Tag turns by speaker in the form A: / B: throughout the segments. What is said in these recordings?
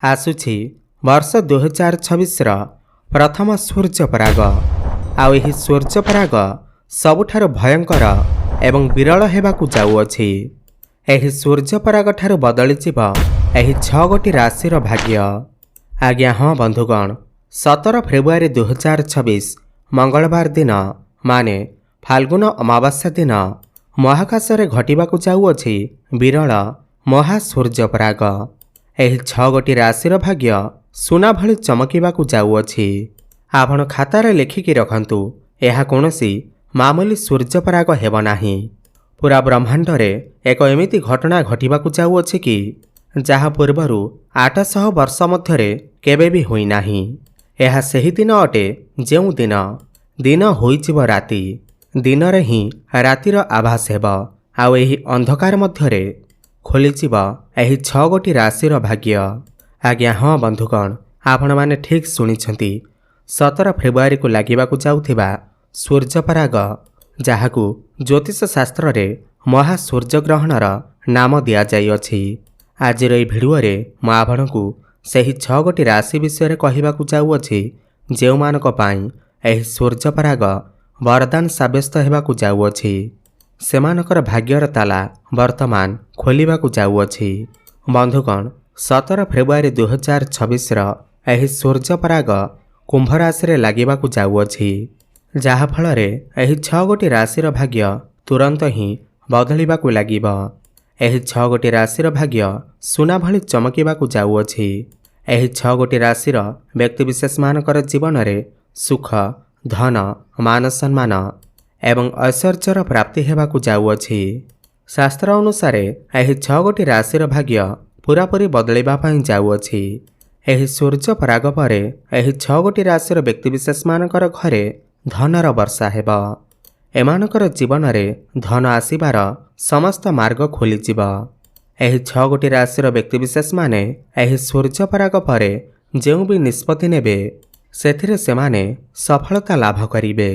A: आसुछि वर्ष 2026 प्रथम सूर्यपराग। आउ एही सूर्यपराग सबुठारु भयंकर एवं विरल हेबाकु जाउअछि। एही सूर्यपराग ठारु बदलिजिब एही 6 गोटी राशिर भाग्य। आज्ञा हाँ बंधुगण, 17 फेब्रुआरी 2026 मंगलवार दिन माने फाल्गुन अमावास्या दिन महाकाशरे घटिबाकु जाउअछि विरल महासूर्यपराग। एही 6 गोटी राशिर भाग्य सुना भଳି चमकिबाकु जाउअछि। आपण खातारे लेखिकी रखंतु, एहा कोनोसी मामूली सूर्यपराग हेब नाही। पूरा ब्रह्मांडरे एक एमिति घटना घटिबाकु जाउअछि कि जहा पूर्वरु 800 वर्ष मध्यरे केबे भी होई नाही। एहा सेही दिन अटे जेउ दिन दिन होइजिब राति, दिनरे ही रातिर आभास हेब। आउ एही अंधकार मध्यरे खोलिजिब एही 6 गोटी राशिर भाग्य। आज्ञा हाँ बंधुगण, आपण माने ठीक सुनिछंती। 17 फेब्रुआरी को लागिबाकु जाउथिबा सूर्यपराग, जाहाकु ज्योतिष शास्त्र रे महासूर्यग्रहणर नाम दिया जाइअछि। आजिर एही भिडियोरे म आपणकु सेही 6 गोटी राशि विषय कहिबाकु जाउअछि जेउमानक पाई एही सूर्यपराग वरदान साब्यस्त हेबाकु जाउअछि। सेमानकर भाग्यर ताला वर्तमान खोलिबाकु जाउअछि। बंधुगण, 17 फेब्रुआरी 2026 एही सूर्यपराग कुंभ राशि लागिबाकु जाउअछि, जहा फलरे एही 6 गोटी राशिर भाग्य तुरंत ही बदलिबाकु लागिब। एही 6 गोटी राशिर भाग्य सुना भଳି चमकिबाकु जाउअछि। एही 6 गोटी राशिर व्यक्तिविशेष मानकर जीवन रे सुख, धन, मान सम्मान एवं ऐश्वर्यर प्राप्ति हेबाकु जाउअछि। शास्त्र अनुसार एही 6 गोटी राशिर भाग्य पूरापूरी बदलिबा पई जाउअछि। एही सूर्यपराग परे एही 6 गोटी राशिर व्यक्तिविशेष मानकर घरे धनर वर्षा हेब। एमानकर जीवन रे धन आसीबार समस्त मार्ग खोलिजिब। एही 6 गोटी राशिर व्यक्तिविशेष माने एही सूर्यपराग परे जेउ भी निष्पत्ति नेबे सेथिरे सेमाने सफलता लाभ करिवे।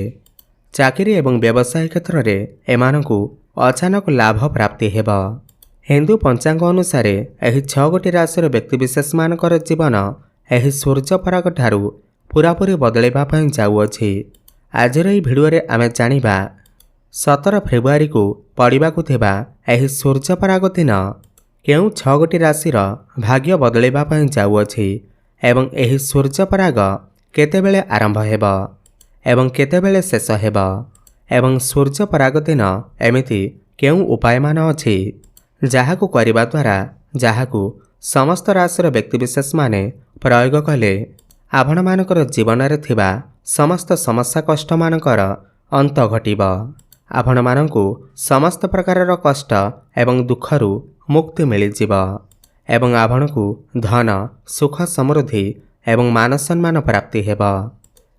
A: चाकरी एवं व्यवसाय क्षेत्र में एमानकु अचानक लाभ प्राप्ति हेब। हिंदू पंचांग अनुसार एही 6 गोटी राशिर व्यक्तिविशेष मानकर जीवन एही सूर्यपराग ठारू पूरापूरी बदलिबा पई जाउअछि। आजिर एही भिडियोरे आमे जानिबा 17 फेब्रुआरी को पड़िबाकु थिबा एही सूर्यपराग दिन केउ 6 गोटी राशिर भाग्य बदलिबा पई जाउअछि एवं एही सूर्यपराग केतेबेले आरंभ हेब एवं केतेबेले शेष हेब एवं सूर्यपराग दिन एमिति केउ उपाय मान अछि जाहाकु करिबा द्वारा जाहाकु समस्त राशिर व्यक्तिविशेष माने प्रयोग कले आपण मानकर जीवन रे थिबा समस्त समस्या कष्ट मानकर अंत घटिब। आपण मानकु समस्त प्रकारर कष्ट एवं दुखरु मुक्ति मिलिजिब एवं आपणकु धन, सुख, समृद्धि एवं मान सम्मान प्राप्ति हेब।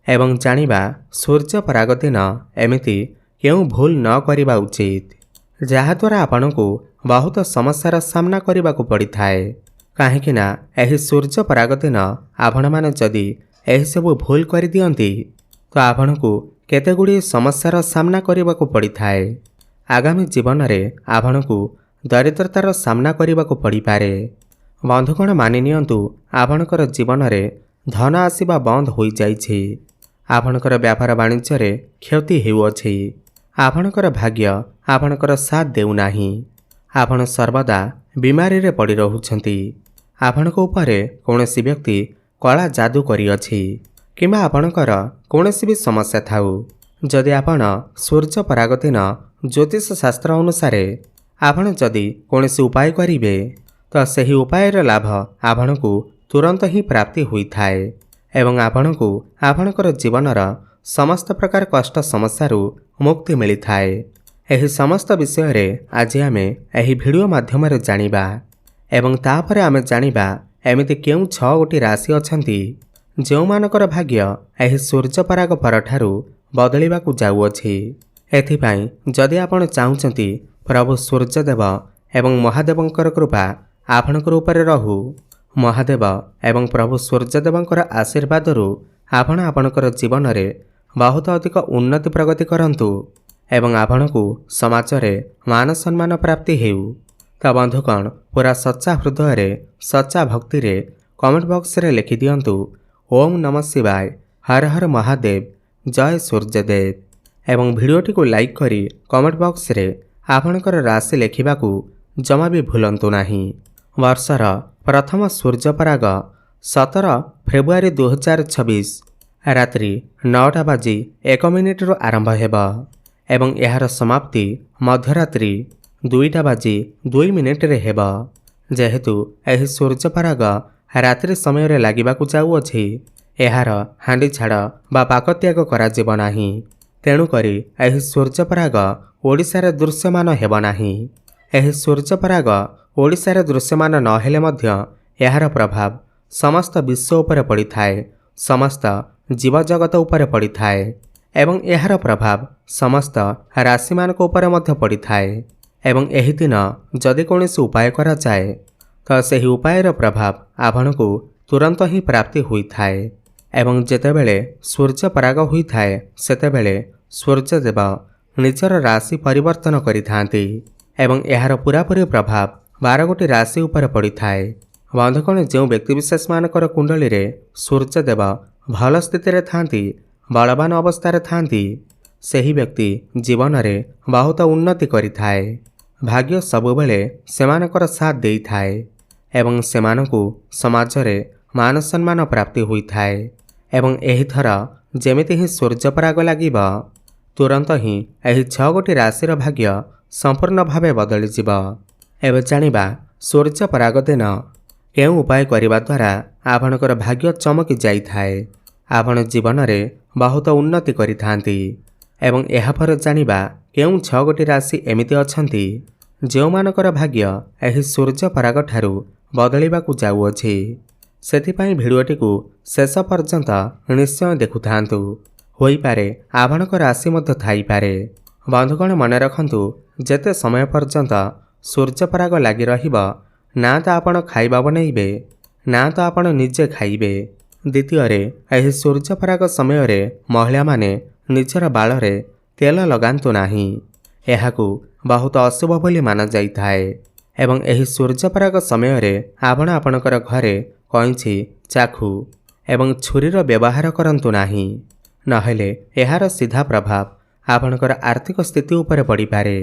A: एवं जानिबा सूर्यपराग दिन एमिति केउ भूल न करिबा उचित, जहाद्वारा आपणकु बहुत समस्यार सामना करिबाकु पड़िथाए। काहेकिना एही सूर्यपराग दिन आपण माने जदि एही सबु भूल करि दियंती तो आपणकु केतेगुडी समस्यार सामना करिबाकु पड़िथाए। आगामी जीवन रे आपणकु दरिद्रतार सामना करिबाकु पड़िपारे। बंधुगण, मानि नियंतु आपणकर जीवन रे धन आसीबा बंद होई जाइछि। आपणकर व्यापार वाणिज्य रे क्षति हेउअछि। आपणकर भाग्य आपणकर साथ देउ नाही। आपण सर्वदा बीमारी रे पड़ी रहुछंती। आपणक उपरे कोनोसी व्यक्ति कला जादू करिअछि किंबा आपणकर कोनोसी भी समस्या थाउ, जदि आपण सूर्यपराग दिन ज्योतिष शास्त्र अनुसार आपण जदि कोनोसी उपाय करिवे तो सही उपायर लाभ आपणकु तुरंत ही प्राप्ति होइथाए एवं आपणकु आपणकर जीवनर समस्त प्रकार कष्ट समस्यारु मुक्ति मिलिथाए। एही समस्त विषय रे आज आमे एही भिडियो माध्यम रे जानिबा एवं तापरे आमे जानिबा एमिति केउ 6 गोटी राशि अछंती जेउमानकर भाग्य एही सूर्यपराग परठारु बदलिबाकु जाउअछि। एथिपाई जदि आपण चाहुचंती प्रभु सूर्यदेव एवं महादेवंकर कृपा आपणकर ऊपर रहू, महादेव एवं प्रभु सूर्यदेवंकर आशीर्वादरु आपण आपणकर जीवन रे बहुत अधिक उन्नति प्रगति करंतु एवं आपणकु समाज रे मान सम्मान प्राप्ति हेउ। तो बंधुगण, पूरा सच्चा हृदय रे सच्चा भक्ति रे कमेंट बॉक्स रे लिखि दियंतु ओम नमः शिवाय, हर हर महादेव, जय सूर्यदेव एवं भिडियोटी को लाइक करी कमेंट बॉक्स रे आपणकर राशि लेखिबाकू जमा भी भूलंतु नाही। वर्षर प्रथम सूर्यपराग 17 फेब्रुआरी 2026 रात्रि 9:01 आरंभ हेबा एवं एहार समाप्ति मध्यरात्रि 2:02 रे हेबा। जेहेतु एही सूर्यपराग रात्रि समय रे लागिबाकू जाउअछि, एहार हांडी छाड़ बा पाकत्याग करा जिब नाही। तेणु करी एही सूर्यपराग ओडिशारे दृश्यमान हेब नाही। एही सूर्यपराग ओडिशारे दृश्यमान न हेले मध्य एहार प्रभाव समस्त विश्व उपरे पड़िथाए, समस्त जीवजगत उपरे पड़िथाए एवं एहार प्रभाव समस्त राशि मानक उपरे मध्य पड़िथाए। एवं एही दिन जदि कौनसी उपाय करा जाए तो सही उपायर प्रभाव आपणकू तुरंत ही प्राप्ति होइथाए। एवं जेतेबेले सूर्यपराग होइथाए सेतेबेले सूर्यदेव निजर राशि परिवर्तन करिथांती एवं एहार पूरापूरी प्रभाव 12 गोटी राशि उपरे पड़िथाए। बंधुगण, जो व्यक्तिविशेष मानकर कुंडली रे सूर्यदेव भल स्थिति रे थांती, बलवान अवस्था थांती, सही व्यक्ति जीवन रे बहुत उन्नति करिथाए। भाग्य सबुबेले सेमानकर साथ देइथाए एवं सेमानकू समाज रे मान सम्मान प्राप्ति होइथाए। एवं एही थर जेमिति ही सूर्यपराग लागिब, तुरंत ही एही 6 गोटी राशिर भाग्य संपूर्ण भावे बदली जिब। एबे जानिबा सूर्यपराग दिन केउ उपाय करिबा द्वारा आपणकर भाग्य चमकी जाइथाए, आपण जीवन रे बहुत उन्नति करिथांती। एवं एहा पर जानिबा केउ 6 गोटी राशि एमिति अछंती जो मानकर भाग्य एही सूर्यपराग ठारू बदलिबाकू जाउअछि। सेथिपाई भिडियोटी को शेष पर्यंत निश्चय देखुथांतु, होई पारे आपणक राशि मध्य थाई पारे। बंधुगण, मने रखंतु, जेते समय पर्यंत सूर्यपराग लागि रहिब ना तो आपण खाइबा बनैबे ना तो आपण निजे खाइबे। द्वितीय रे एही सूर्यपराग समय रे महिला माने निजर बाଳରେ तेल लगांतु नाही, एहाकू बहुत अशुभ बोली माना जाइथाए। एवं एही सूर्यपराग समय रे आपण आपणकर घरे कैंची, चाकू एवं छुरीर व्यवहार करंतु नाही, नहेले एहार सीधा प्रभाव आपणकर आर्थिक स्थिति उपरे पड़ी पारे।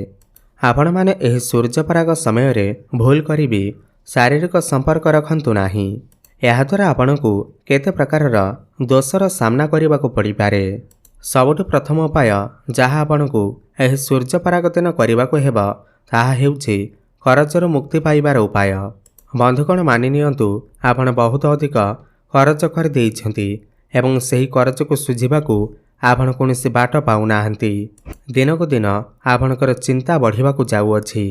A: आपण माने एही सूर्यपराग समय रे भूल करिबी शारीरिक संपर्क रखंतु नाही, एहा द्वारा आपणकू केते प्रकारर दोषर सामना करबाकू पड़ी पारे। सबुठु प्रथम उपाय जहाँ आपणकू एही सूर्यपराग दिन करबाकू हेब ताहा हेउछि करजर मुक्ति पाइबार उपाय। बंधुगण, मानि नियंतु, आपण बहुत अधिक करज कर देइछंती एवं सही करज को सुझिबाकू आपण कोनोसी बाट पाउनाहांती। दिनकू दिन आपणकर चिंता बढ़िबाकू जाउअछि,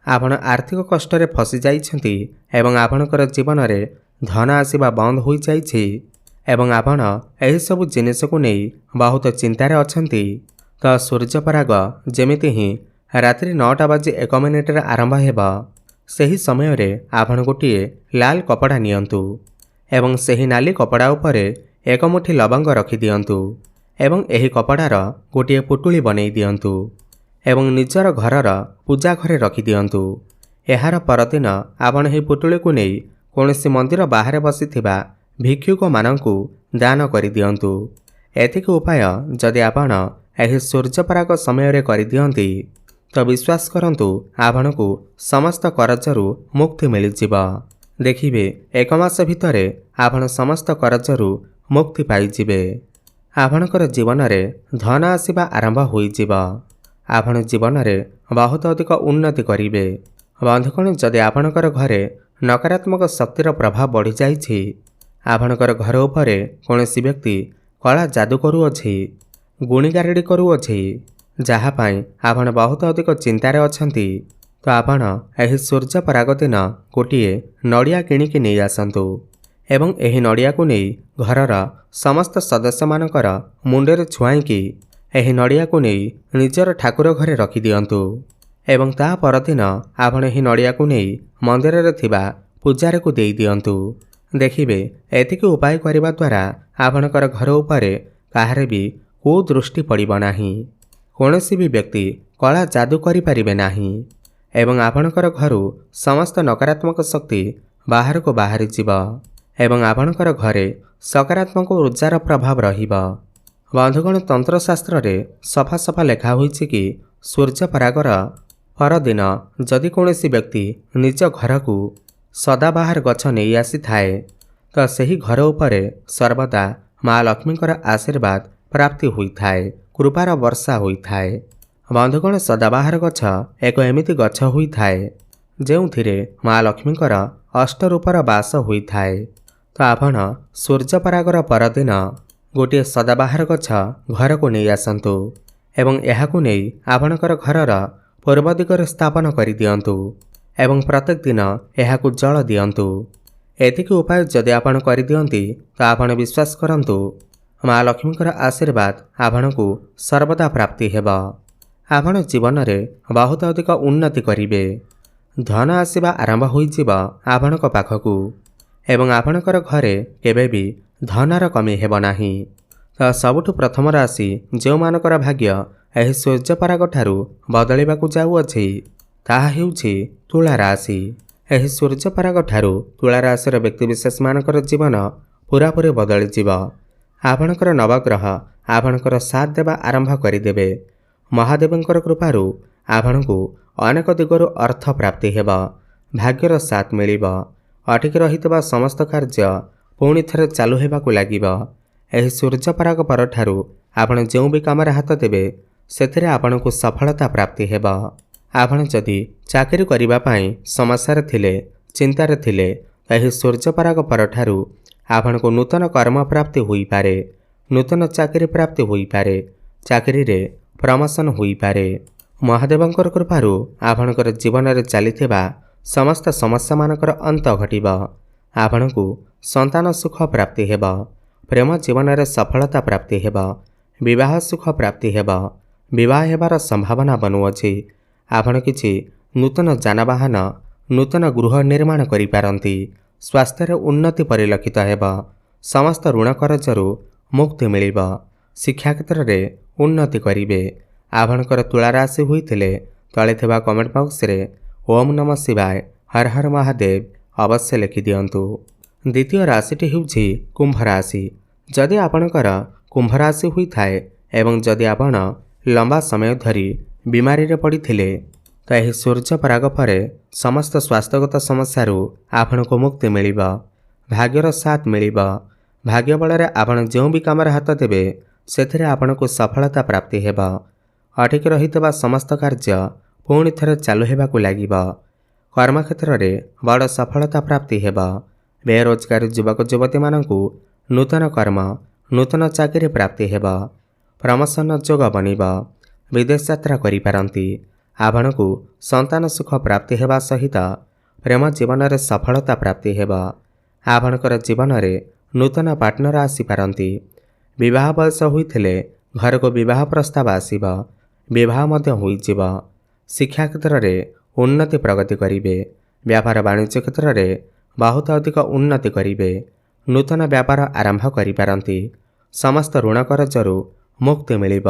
A: आपण आर्थिक कष्ट रे फसी जाइछंती एवं आपणकर जीवन रे धन आसीबा बंद होई जाइछि एवं आपण एही सब जिनिस को नहीं बहुत चिंतार अछंती। तो सूर्यपराग जेमिति ही रात्रि 9:01 रे आरंभ हेबा, सही समय रे आपण गोटिए लाल कपड़ा नियंतु एवं सही नाली कपड़ा उपरे एक मुठी लवंग रखि दियंतु एवं एही कपड़ार गोटिए पुटुली बनै दियंतु एवं निजर घरर पूजा घरे रखि दियंतु। एहार परदिन आपण एही पुटुली को नहीं कोनोसी मंदिर बाहर बसिथिबा भिक्षुक मानंकू दान करि दियंतु। एथिक उपाय जदि आपण एही सूर्यपराग समय रे करि दियंती तो विश्वास करंतु आपणकू समस्त करजरू मुक्ति मिल जिब। देखिबे एक मास भितरे आपण समस्त करजरू मुक्ति पाई जिबे। आपणकर जीवन रे धन आसीबा आरंभ होई जिब। आपण जीवन रे बहुत अधिक उन्नति करिवे। बंधुगण, जदि आपणकर घरे नकारात्मक शक्तिर प्रभाव बढ़ी जाइछि, आपणकर घर उपरे कौनसी व्यक्ति कला जादू करुअछि, गुणीगारेडी करुअछि, जहाँ पाई आपण बहुत अधिक चिंतार अछंती, तो आपण एही सूर्यपराग दिन गोटिए नड़िया किणिकी नहीं आसंतु एवं एही नड़िया को नहीं घरर समस्त सदस्य मानकर मुंडे छुआईकी एही नड़िया को नहीं निजर ठाकुर घरे रखि दियंतु एवं ता परदिन आपण एही नड़िया को नहीं मंदिर रे थिबा पूजार को देई दियंतु। देखिबे एतिक उपाय करिबा द्वारा आपणकर घर उपरे काहारे भी कुदृष्टि पड़िब नाही, कौनसी भी व्यक्ति कला जादू करि परिबे नाही एवं आपणकर घरु समस्त नकारात्मक शक्ति बाहर को बाहरी जीव ଏବଂ ଆପଣଙ୍କର ଘରେ ସକାରାତ୍ମକ ऊर्जार प्रभाव रहिब। बंधुगण तंत्रशास्त्र सफा सफा लेखा होइछि कि सूर्य परागर परदिन जदि कौनसी व्यक्ति निज घर को सदाबाहार गछ नहीं आसी थाए तो सही घर उपरे सर्वदा माँ लक्ष्मीकर आशीर्वाद प्राप्ति होइथाए, कृपार वर्षा होइथाए। बंधुगण सदाबाहार गछ एक एमिति गछ होइथाए जेउथिरे माँ लक्ष्मीकर अष्टरूपर वास होइथाए। तो आपण सूर्य परागर परदिन गोटे सदाबाहार गछ घर को नहीं आसतु एवं एहाकु नहीं आपणकर घरर पूर्व दिगरे स्थापन कर दियंतु एवं प्रत्येक दिन एहाकु जल दियंतु। एतिक उपाय जदि आपण कर दियंती तो आपण विश्वास करंतु माँ लक्ष्मीकर आशीर्वाद आपणकु सर्वदा प्राप्ति हेब। आपण जीवन में बहुत अधिक उन्नति करिवे, धन आसीबा आरंभ होइजिब आपणक पाखकु एवं आपणकर घरे केबे भी धनर कमी हेब नाही। तो सबुठु प्रथम राशि जो मानकर भाग्य एही सूर्य पराग ठारू बदलिबाकु जाउअछि ताहा हेउछि तुला राशि। एही सूर्य पराग ठारू तुला राशिर व्यक्तिविशेष मानकर जीवन पूरापूरी बदली जीव। आपणकर नवग्रह आपणकर साथ देवा आरंभ करिदेबे। महादेवंकर कृपारू आपणकु अनेक दिगरु अर्थ प्राप्ति हेब, भाग्यर साथ मिलिब। अटिक रहितबा समस्त कार्य पुणी थरे चालू हेबाकु लागिब। एही सूर्य पराग परठारू आपण जो भी कामरे हाथ देबे सेथिरे आपणकु सफलता प्राप्ति हेब। आपण जदि चाकरी करिबा पई समस्या थिले, चिंतार थिले, एही सूर्य पराग परठारू आपणकु नूतन कर्म प्राप्ति होई पारे, नूतन चाकरी प्राप्ति होई पारे, चाकरी रे प्रमोशन होई पारे। महादेवंकर कृपारू आपणकर जीवन रे चलिथिबा समस्त समस्या मानकर अंत घटिब। आपणकु संतान सुख प्राप्ति हेब, प्रेम जीवन रे सफलता प्राप्ति हेब, विवाह सुख प्राप्ति हेब, विवाह हेबार संभावना बनुअछि। आपण किछि नूतन जानवाहन, नूतन गृह निर्माण करि पारंती। स्वास्थ्य रे उन्नति परिलक्षित हेब, समस्त ऋण कर्जरू मुक्ति मिलिब। शिक्षा क्षेत्र रे उन्नति करिवे। आपणकर तुला राशि होइथिले तळे थिबा कमेंट बॉक्स रे ओम नमः शिवाय हर हर महादेव अवश्य लिखि दियंतु। द्वितीय राशिटी हेउछि कुंभ राशि। जदि आपणकर कुंभ राशि होइथाए एवं जदि आपण लंबा समय धरी बीमारी रे पड़िथिले तो एही सूर्य पराग परे समस्त स्वास्थ्यगत समस्यारू आपणको मुक्ति मिलिब, भाग्यर साथ मिलिब। भाग्य बଳରେ आपण जो भी कामरे हाथ देबे सेथिरे आपणको सफलता प्राप्ति हेब। अटिक रहितबा समस्त कार्य पुणी थरे चालू हेबाकु लागिब। कर्म क्षेत्र रे बड़ सफलता प्राप्ति हेब। बेरोजगारी युवक युवती मानकु नूतन कर्म, नूतन चाकरी प्राप्ति हेब। प्रमोशन जोग बनिब। विदेश यात्रा करि पारंती। आपणकु संतान सुख प्राप्ति हेबा सहित प्रेम जीवन रे सफलता प्राप्ति हेब। आपणकर जीवन रे नूतन पार्टनर आसी पारंती। विवाह बयस होइथिले घर को विवाह प्रस्ताव आसीब, विवाह मध्य होइजिब। शिक्षा क्षेत्र रे उन्नति प्रगति करिवे। व्यापार वाणिज्य क्षेत्र रे बहुत अधिक उन्नति करिवे। नूतन व्यापार आरंभ करि पारंती। समस्त ऋण कर्जरू मुक्ति मिलिब।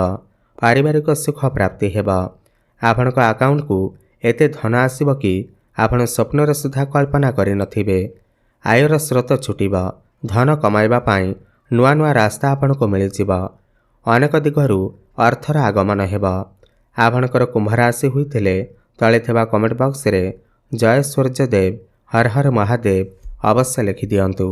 A: पारिवारिक सुख प्राप्ति हेब। आपणक अकाउंट को एते धन आसीब कि आपण स्वप्न सुधा कल्पना करि नथिबे। आयर स्रोत छुटिब। धन कमाइबा पाई नुआ नुआ रास्ता आपणको मिलिजिब। अनेक दिगरू अर्थर आगमन हेब। आपणकर कुंभ राशि होइथिले तळे थिबा कमेंट बॉक्स रे जय सूर्यदेव हर हर महादेव अवश्य लिखि दियंतु।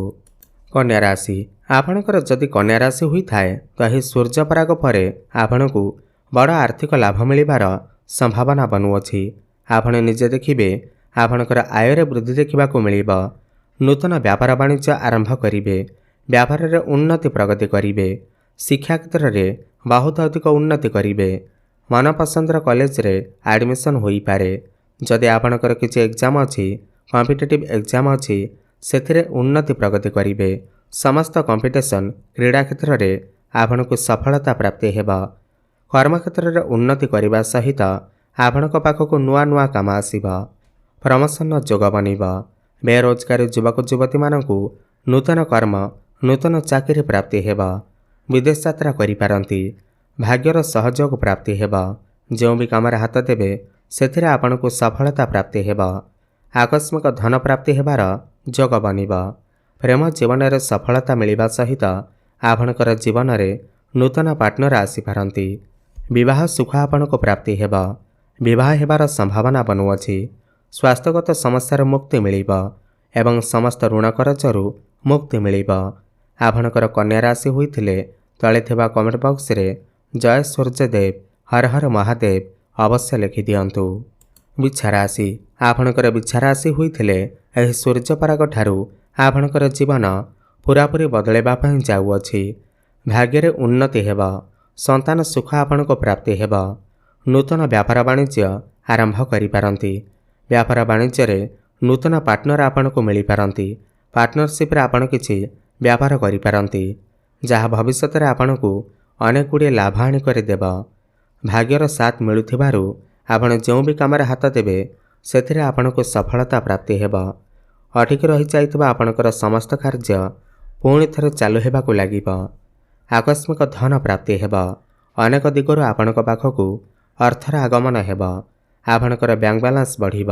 A: कन्या राशि। आपणकर जदि कन्या राशि होइथाए तो एही सूर्य पराग परे आपणकु बड़ आर्थिक लाभ मिलिबार संभावना बनुअछि। आपण निजे देखिबे आपणकर आय रे वृद्धि देखिबाकु मिलिब। नूतन व्यापार वाणिज्य आरंभ करिवे। व्यापार रे उन्नति प्रगति करिवे। शिक्षा क्षेत्र रे बहुत अधिक उन्नति करिवे। मनपसंदर कॉलेज रे एडमिशन होई पारे। जदि आपणकर किछि एग्जाम अछि, कॉम्पिटिटिव एग्जाम अछि, सेथिरे उन्नति प्रगति करिवे। समस्त कॉम्पिटिशन क्रीड़ा क्षेत्र रे आपणकु सफलता प्राप्ति हेब। कर्म क्षेत्र रे उन्नति करिबा सहित आपणक पाखकु नुआ नुआ काम आसीब। प्रमोशन जोग बनिब। बेरोजगारी युवक युवती मानकु नूतन कर्म, नूतन चाकरी प्राप्ति हेब। विदेश यात्रा करि पारंती। भाग्यर सहयोग प्राप्ति हेब। जो भी कामरे हाथ देबे सेथिरे आपणकु सफलता प्राप्ति हेब। आकस्मिक धन प्राप्ति हेबार जोग बनिब। ପ୍ରେମ ଜୀବନରେ ସଫଳତା ମିଳିବା ସହିତ ଆପଣଙ୍କର ଜୀବନରେ ନୂତନ ପାର୍ଟନର ଆସିପାରନ୍ତି। ବିବାହ ସୁଖ ଆପଣଙ୍କୁ ପ୍ରାପ୍ତି ହେବ। ବିବାହ ହେବାର ସମ୍ଭାବନା ବନୁଅଛି। ସ୍ୱାସ୍ଥ୍ୟଗତ ସମସ୍ୟାରୁ ମୁକ୍ତି ମିଳିବ ଏବଂ ସମସ୍ତ ଋଣ କରଜରୁ ମୁକ୍ତି ମିଳିବ। ଆପଣଙ୍କର କନ୍ୟା ରାଶି ହୋଇଥିଲେ ତଳେ ଥିବା କମେଣ୍ଟ ବକ୍ସରେ ଜୟ ସୂର୍ଯ୍ୟଦେବ ହର ହର ମହାଦେବ ଅବଶ୍ୟ ଲେଖିଦିଅନ୍ତୁ। ବିଛା ରାଶି। ଆପଣଙ୍କର ବିଛା ରାଶି ହୋଇଥିଲେ ଏହି ସୂର୍ଯ୍ୟପରାଗ ଠାରୁ ଆପଣଙ୍କର ଜୀବନ ପୁରାପୁରି ବଦଳାଇବା ପାଇଁ ଯାଉଅଛି। ଭାଗ୍ୟରେ ଉନ୍ନତି ହେବ। ସନ୍ତାନ ସୁଖ ଆପଣଙ୍କୁ ପ୍ରାପ୍ତି ହେବ। ନୂତନ ବ୍ୟାପାର ବାଣିଜ୍ୟ ଆରମ୍ଭ କରିପାରନ୍ତି। ବ୍ୟାପାର ବାଣିଜ୍ୟରେ ନୂତନ ପାର୍ଟନର ଆପଣଙ୍କୁ ମିଳିପାରନ୍ତି। ପାର୍ଟନରସିପ୍ରେ ଆପଣ କିଛି ବ୍ୟାପାର କରିପାରନ୍ତି ଯାହା ଭବିଷ୍ୟତରେ ଆପଣଙ୍କୁ ଅନେକ ଗୁଡ଼ିଏ ଲାଭ ଆଣି କରିଦେବ। ଭାଗ୍ୟର ସାଥ ମିଳୁଥିବାରୁ ଆପଣ ଯେଉଁ ବି କାମରେ ହାତ ଦେବେ ସେଥିରେ ଆପଣଙ୍କୁ ସଫଳତା ପ୍ରାପ୍ତି ହେବ। ଅଟକି ରହିଯାଇଥିବା ଆପଣଙ୍କର ସମସ୍ତ କାର୍ଯ୍ୟ ପୁଣି ଥରେ ଚାଲୁ ହେବାକୁ ଲାଗିବ। ଆକସ୍ମିକ ଧନ ପ୍ରାପ୍ତି ହେବ। ଅନେକ ଦିଗରୁ ଆପଣଙ୍କ ପାଖକୁ ଅର୍ଥର ଆଗମନ ହେବ। ଆପଣଙ୍କର ବ୍ୟାଙ୍କ ବାଲାନ୍ସ ବଢ଼ିବ।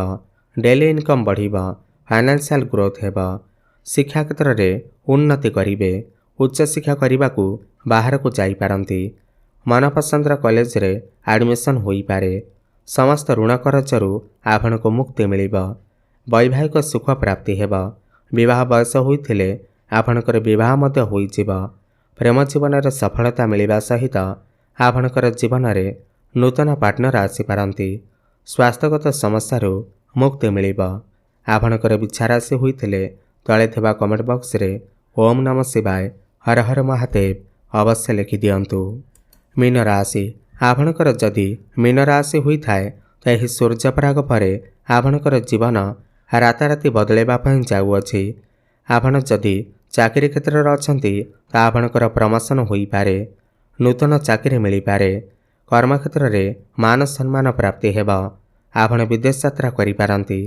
A: ଡେଲି ଇନକମ୍ ବଢ଼ିବ। ଫାଇନାନ୍ସିଆଲ ଗ୍ରୋଥ ହେବ। ଶିକ୍ଷା କ୍ଷେତ୍ରରେ ଉନ୍ନତି କରିବେ। ଉଚ୍ଚଶିକ୍ଷା କରିବାକୁ ବାହାରକୁ ଯାଇପାରନ୍ତି। ମନପସନ୍ଦର କଲେଜରେ ଆଡ଼ମିସନ୍ ହୋଇପାରେ। ସମସ୍ତ ଋଣ କରଜରୁ ଆପଣଙ୍କୁ ମୁକ୍ତି ମିଳିବ। ବୈବାହିକ ସୁଖ ପ୍ରାପ୍ତି ହେବ। ବିବାହ ବୟସ ହୋଇଥିଲେ ଆପଣଙ୍କର ବିବାହ ମଧ୍ୟ ହୋଇଯିବ। ପ୍ରେମ ଜୀବନରେ ସଫଳତା ମିଳିବା ସହିତ ଆପଣଙ୍କର ଜୀବନରେ ନୂତନ ପାର୍ଟନର ଆସିପାରନ୍ତି। ସ୍ୱାସ୍ଥ୍ୟଗତ ସମସ୍ୟାରୁ ମୁକ୍ତି ମିଳିବ। ଆପଣଙ୍କର ବିଛା ରାଶି ହୋଇଥିଲେ ତଳେ ଥିବା କମେଣ୍ଟ ବକ୍ସରେ ଓମ୍ ନମ ଶିବାୟ ହର ହର ମହାଦେବ ଅବଶ୍ୟ ଲେଖିଦିଅନ୍ତୁ। ମୀନ ରାଶି। ଆପଣଙ୍କର ଯଦି ମୀନ ରାଶି ହୋଇଥାଏ ତ ଏହି ସୂର୍ଯ୍ୟପରାଗ ପରେ ଆପଣଙ୍କର ଜୀବନ ରାତାରାତି ବଦଳାଇବା ପାଇଁ ଯାଉଅଛି। ଆପଣ ଯଦି ଚାକିରି କ୍ଷେତ୍ରରେ ଅଛନ୍ତି ତ ଆପଣଙ୍କର ପ୍ରମୋସନ ହୋଇପାରେ। ନୂତନ ଚାକିରି ମିଳିପାରେ। କର୍ମକ୍ଷେତ୍ରରେ ମାନ ସମ୍ମାନ ପ୍ରାପ୍ତି ହେବ। ଆପଣ ବିଦେଶ ଯାତ୍ରା କରିପାରନ୍ତି।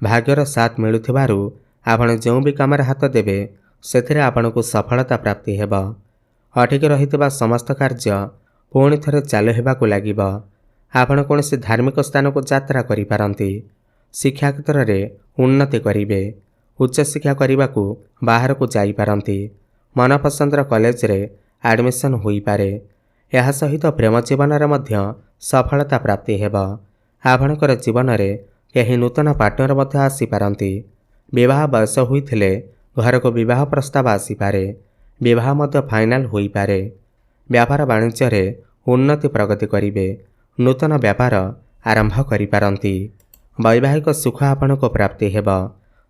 A: ଭାଗ୍ୟର ସାଥ ମିଳୁଥିବାରୁ ଆପଣ ଯେଉଁ ବି କାମରେ ହାତ ଦେବେ ସେଥିରେ ଆପଣଙ୍କୁ ସଫଳତା ପ୍ରାପ୍ତି ହେବ। ଅଟକି ରହିଥିବା ସମସ୍ତ କାର୍ଯ୍ୟ ପୁଣି ଥରେ ଚାଲୁ ହେବାକୁ ଲାଗିବ। ଆପଣ କୌଣସି ଧାର୍ମିକ ସ୍ଥାନକୁ ଯାତ୍ରା କରିପାରନ୍ତି। ଶିକ୍ଷା କ୍ଷେତ୍ରରେ ଉନ୍ନତି କରିବେ। ଉଚ୍ଚଶିକ୍ଷା କରିବାକୁ ବାହାରକୁ ଯାଇପାରନ୍ତି। ମନପସନ୍ଦର କଲେଜରେ ଆଡ଼ମିସନ୍ ହୋଇପାରେ। ଏହା ସହିତ ପ୍ରେମ ଜୀବନରେ ମଧ୍ୟ ସଫଳତା ପ୍ରାପ୍ତି ହେବ। ଆପଣଙ୍କର ଜୀବନରେ କେହି ନୂତନ ପାର୍ଟନର ମଧ୍ୟ ଆସିପାରନ୍ତି। ବିବାହ ବୟସ ହୋଇଥିଲେ ଘରକୁ ବିବାହ ପ୍ରସ୍ତାବ ଆସିପାରେ। ବିବାହ ମଧ୍ୟ ଫାଇନାଲ ହୋଇପାରେ। ବ୍ୟାପାର ବାଣିଜ୍ୟରେ ଉନ୍ନତି ପ୍ରଗତି କରିବେ। ନୂତନ ବ୍ୟାପାର ଆରମ୍ଭ କରିପାରନ୍ତି। ବୈବାହିକ ସୁଖ ଆପଣଙ୍କୁ ପ୍ରାପ୍ତି ହେବ।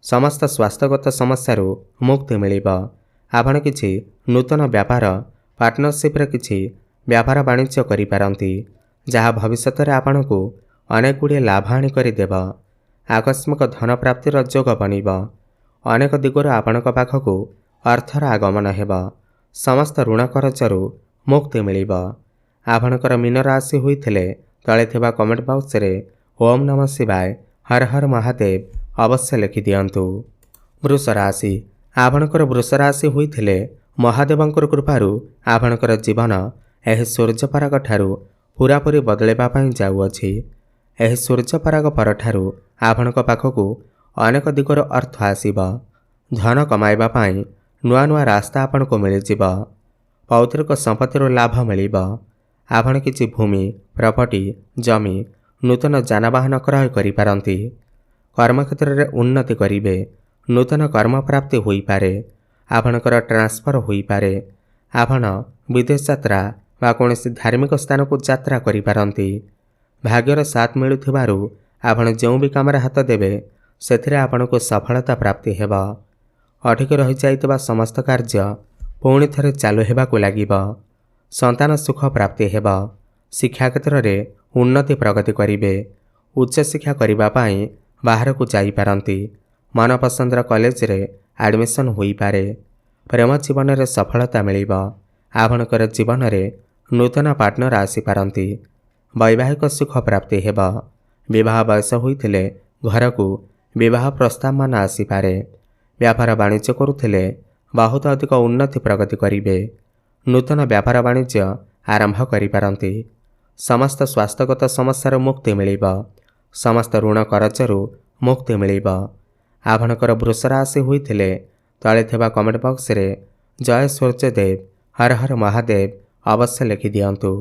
A: ସମସ୍ତ ସ୍ୱାସ୍ଥ୍ୟଗତ ସମସ୍ୟାରୁ ମୁକ୍ତି ମିଳିବ। ଆପଣ କିଛି ନୂତନ ବ୍ୟାପାର ପାର୍ଟନରସିପ୍ରେ କିଛି ବ୍ୟାପାର ବାଣିଜ୍ୟ କରିପାରନ୍ତି ଯାହା ଭବିଷ୍ୟତରେ ଆପଣଙ୍କୁ ଅନେକ ଗୁଡ଼ିଏ ଲାଭ ଆଣି କରିଦେବ। ଆକସ୍ମିକ ଧନ ପ୍ରାପ୍ତିର ଯୋଗ ବନିବ। ଅନେକ ଦିଗରୁ ଆପଣଙ୍କ ପାଖକୁ ଅର୍ଥର ଆଗମନ ହେବ। ସମସ୍ତ ଋଣ କରଜରୁ ମୁକ୍ତି ମିଳିବ। ଆପଣଙ୍କର ମୀନ ରାଶି ହୋଇଥିଲେ ତଳେ ଥିବା କମେଣ୍ଟ ବକ୍ସରେ ଓମ୍ ନମ ଶିବାୟ ହର ହର ମହାଦେବ ଅବଶ୍ୟ ଲେଖିଦିଅନ୍ତୁ। ବୃଷ ରାଶି। ଆପଣଙ୍କର ବୃଷ ରାଶି ହୋଇଥିଲେ ମହାଦେବଙ୍କର କୃପାରୁ ଆପଣଙ୍କର ଜୀବନ ଏହି ସୂର୍ଯ୍ୟପରାଗ ଠାରୁ ପୁରାପୁରି ବଦଳାଇବା ପାଇଁ ଯାଉଅଛି। ଏହି ସୂର୍ଯ୍ୟପରାଗ ପରଠାରୁ ଆପଣଙ୍କ ପାଖକୁ ଅନେକ ଦିଗରୁ ଅର୍ଥ ଆସିବ। ଧନ କମାଇବା ପାଇଁ ନୂଆ ନୂଆ ରାସ୍ତା ଆପଣଙ୍କୁ ମିଳିଯିବ। ପୈତୃକ ସମ୍ପତ୍ତିରୁ ଲାଭ ମିଳିବ। ଆପଣ କିଛି ଭୂମି ପ୍ରପର୍ଟି ଜମି ନୂତନ ଯାନବାହନ କ୍ରୟ କରିପାରନ୍ତି। କର୍ମକ୍ଷେତ୍ରରେ ଉନ୍ନତି କରିବେ। ନୂତନ କର୍ମପ୍ରାପ୍ତି ହୋଇପାରେ। ଆପଣଙ୍କର ଟ୍ରାନ୍ସଫର ହୋଇପାରେ। ଆପଣ ବିଦେଶ ଯାତ୍ରା ବା କୌଣସି ଧାର୍ମିକ ସ୍ଥାନକୁ ଯାତ୍ରା କରିପାରନ୍ତି। ଭାଗ୍ୟର ସାଥ ମିଳୁଥିବାରୁ ଆପଣ ଯେଉଁ ବି କାମରେ ହାତ ଦେବେ ସେଥିରେ ଆପଣଙ୍କୁ ସଫଳତା ପ୍ରାପ୍ତି ହେବ। ଅଟକି ରହିଯାଇଥିବା ସମସ୍ତ କାର୍ଯ୍ୟ ପୁଣି ଥରେ ଚାଲୁ ହେବାକୁ ଲାଗିବ। ସନ୍ତାନ ସୁଖ ପ୍ରାପ୍ତି ହେବ। ଶିକ୍ଷା କ୍ଷେତ୍ରରେ ଉନ୍ନତି ପ୍ରଗତି କରିବେ। ଉଚ୍ଚଶିକ୍ଷା କରିବା ପାଇଁ ବାହାରକୁ ଯାଇପାରନ୍ତି। ମନପସନ୍ଦର କଲେଜରେ ଆଡ଼ମିସନ୍ ହୋଇପାରେ। ପ୍ରେମ ଜୀବନରେ ସଫଳତା ମିଳିବ। ଆପଣଙ୍କର ଜୀବନରେ ନୂତନ ପାର୍ଟନର ଆସିପାରନ୍ତି। ବୈବାହିକ ସୁଖ ପ୍ରାପ୍ତି ହେବ। ବିବାହ ବୟସ ହୋଇଥିଲେ ଘରକୁ ବିବାହ ପ୍ରସ୍ତାବମାନ ଆସିପାରେ। ବ୍ୟାପାର ବାଣିଜ୍ୟ କରୁଥିଲେ ବହୁତ ଅଧିକ ଉନ୍ନତି ପ୍ରଗତି କରିବେ। ନୂତନ ବ୍ୟାପାର ବାଣିଜ୍ୟ ଆରମ୍ଭ କରିପାରନ୍ତି। ସମସ୍ତ ସ୍ୱାସ୍ଥ୍ୟଗତ ସମସ୍ୟାରୁ ମୁକ୍ତି ମିଳିବ। ସମସ୍ତ ଋଣ କରଜରୁ ମୁକ୍ତି ମିଳିବ। ଆପଣଙ୍କର ବୃଷ ରାଶି ହୋଇଥିଲେ ତଳେ ଥିବା କମେଣ୍ଟ ବକ୍ସରେ ଜୟ ସୂର୍ଯ୍ୟଦେବ ହର ହର ମହାଦେବ ଅବଶ୍ୟ ଲେଖିଦିଅନ୍ତୁ।